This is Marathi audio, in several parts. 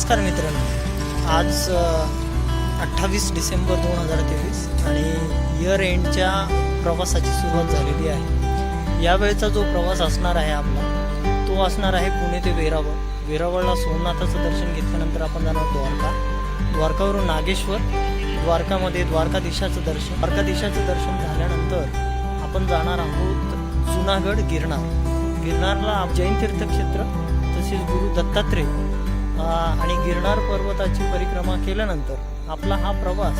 नमस्कार मित्रांनो, आज 28 डिसेंबर 2023 आणि इयर एंडच्या प्रवासाची सुरुवात झालेली आहे. यावेळेचा जो प्रवास असणार आहे आपला तो असणार आहे पुणे ते वेरावळ. वेरावळला सोमनाथाचं दर्शन घेतल्यानंतर आपण जाणार द्वारका, द्वारकावरून नागेश्वर, द्वारकामध्ये द्वारकाधीशाचं दर्शन झाल्यानंतर आपण जाणार आहोत जुनागड, गिरनारला जैन तीर्थक्षेत्र तसेच गुरु दत्तात्रेय आणि गिरनार पर्वताची परिक्रमा केल्यानंतर आपला हा प्रवास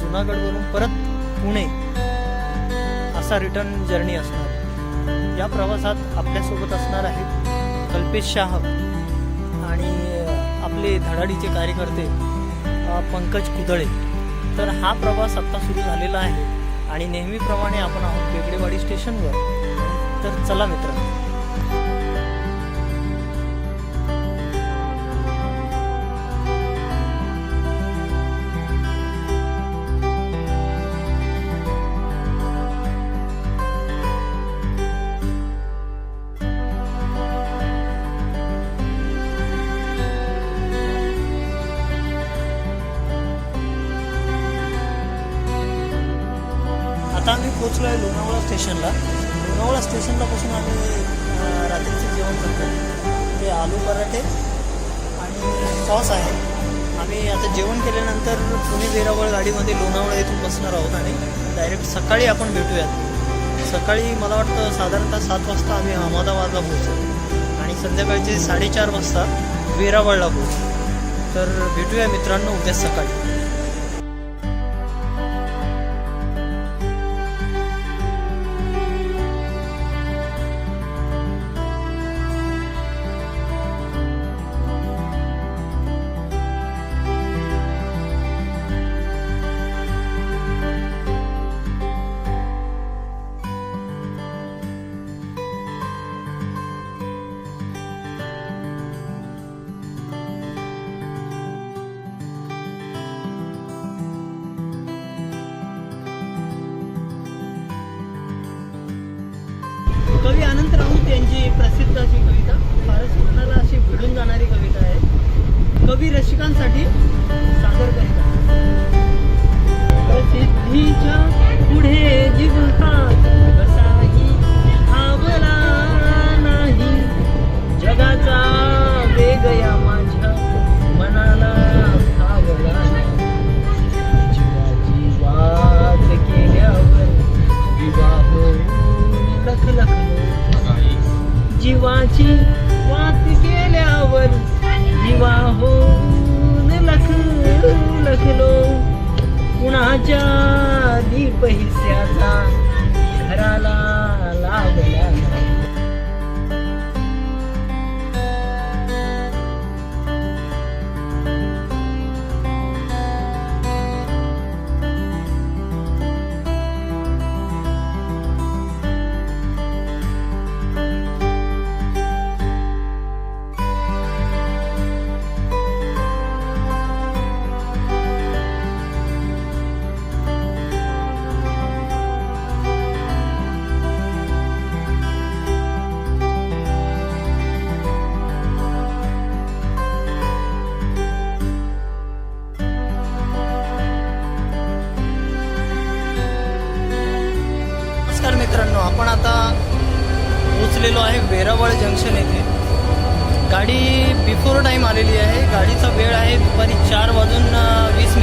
जुनागडवरून परत पुणे असा रिटर्न जर्नी असणार. या प्रवासात आपल्यासोबत असणार आहेत कल्पेश शाह आणि आपले धडाडीचे कार्यकर्ते पंकज कुदळे. तर हा प्रवास आत्ता सुरू झालेला आहे आणि नेहमीप्रमाणे आपण आहोत बेगडेवाडी स्टेशनवर. तर चला मित्रांनो, आता आम्ही पोचलो आहे लोणावळा स्टेशनला. लोणावळा स्टेशनला पासून आम्ही रात्रीचं जेवण करतो. ते आलू पराठे आणि सॉस आहे. आम्ही आता जेवण केल्यानंतर पुणे वेरावळ गाडीमध्ये लोणावळा येथून बसणार आहोत आणि डायरेक्ट सकाळी आपण भेटूयात. सकाळी मला वाटतं साधारणतः 7 वाजता आम्ही अहमदाबादला पोहोचू आणि संध्याकाळचे 4:30 वाजता वेरावळला पोहोचू. तर भेटूया मित्रांनो उद्या सकाळी. कवी अनंत राऊत यांची प्रसिद्ध अशी कविता, फारच मनाला अशी भिडून जाणारी कविता आहे. कवी रसिकांसाठी सादर करीत आहे. प्रसिद्धीच्या पुढे जीव हा कसाही थांबला नाही. जगाचा वेग या माझ्या मनाला भावला नाही. जीवाची वाट केल्यावर विवाह लख लखलो. जीवाची वाट केल्यावर जीवा होऊन लख लखलो. कुणाच्या दीप हिस्याचा घराला लावला नाही. मित्रांनो, आपण आता पोचलेलो आहे वेरावळ जंक्शन येथे. गाडी बिफोर टाईम आलेली आहे. गाडीचा वेळ आहे दुपारी 4:20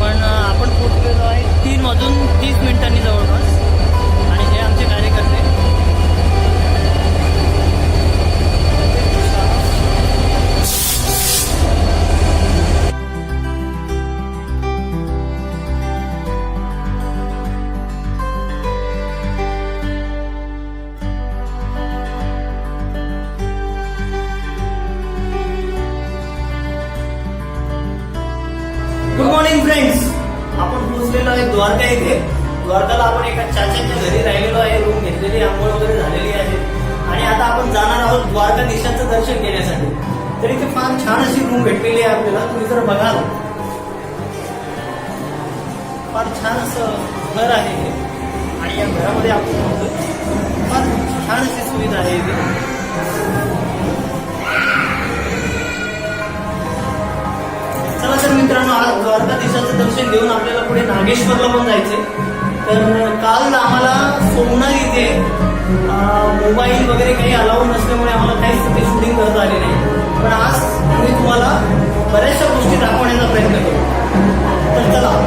पण आपण पोचलेलो आहे 3:30 जवळपास. आणि हे आमचे कार्यकर्ते गुड मॉर्निंग फ्रेंड्स. आपण पोहोचलेलो आहे द्वारका येथे. द्वारकाला आपण एका चाचाच्या घरी राहिलेलो आहे. रूम घेतलेली, आंघोळ वगैरे झालेली आहे आणि आता आपण जाणार आहोत द्वारकाधीशाचं दर्शन घेण्यासाठी. तर इथे फार छान अशी रूम भेटलेली आहे आपल्याला. तुम्ही जर बघाल फार छान असं घर आहे आणि या घरामध्ये आपण फार छान अशी सुविधा आहे इथे. देऊन आपल्याला पुढे नागेश्वरला पण जायचंय. तर काल आम्हाला सोमनाथ इथे मोबाईल वगैरे काही अलाउड नसल्यामुळे आम्हाला काहीच तिथे शूटिंग करता आले नाही. पण आज मी तुम्हाला बऱ्याचशा गोष्टी दाखवण्याचा प्रयत्न करू. तर चला.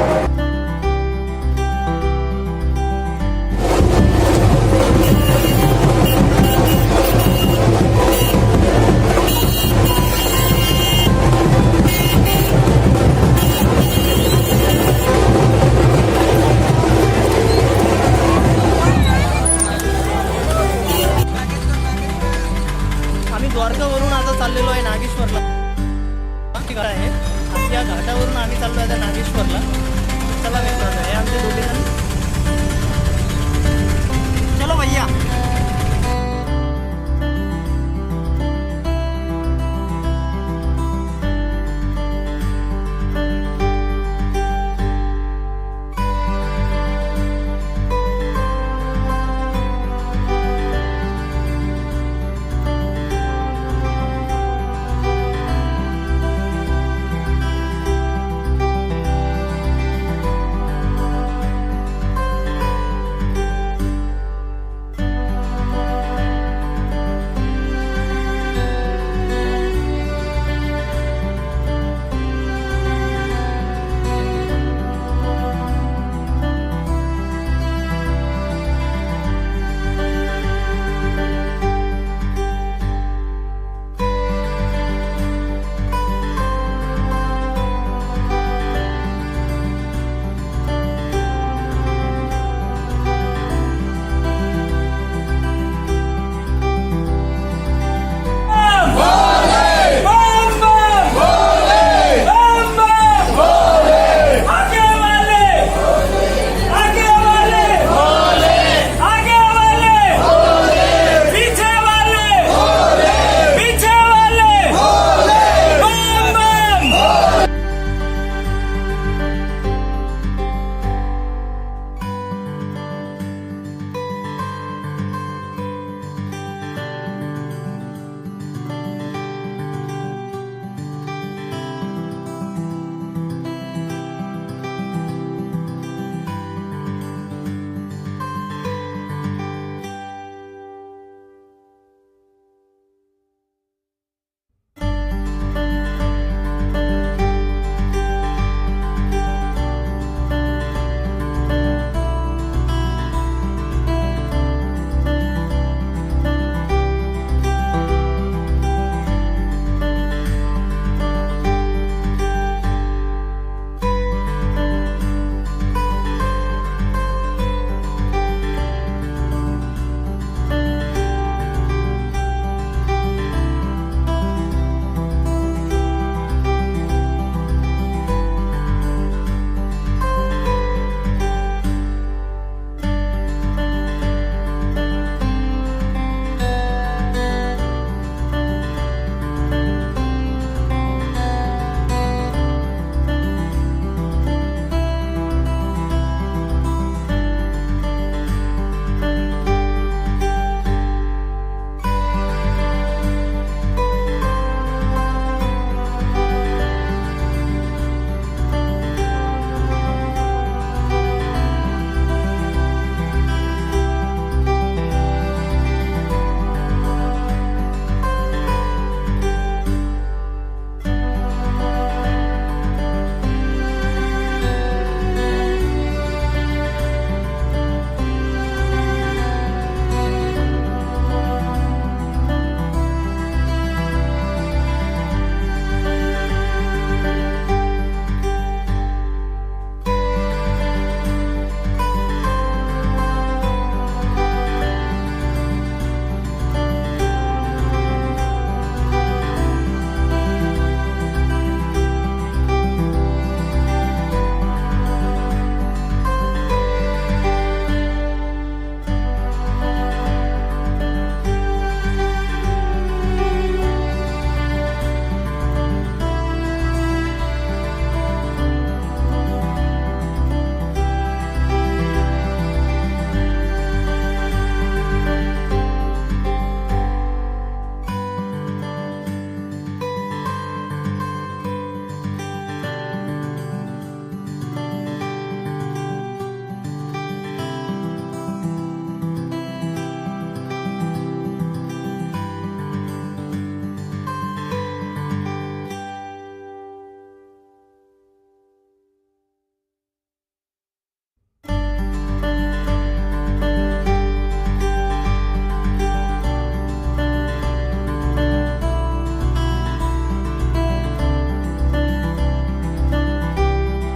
आम्ही द्वारकावरून आता चाललेलो आहे नागेश्वरला. आहे या घाटावरून आम्ही चाललो आहे नागेश्वरला. चला मित्रांनो, हे आमचे दोघे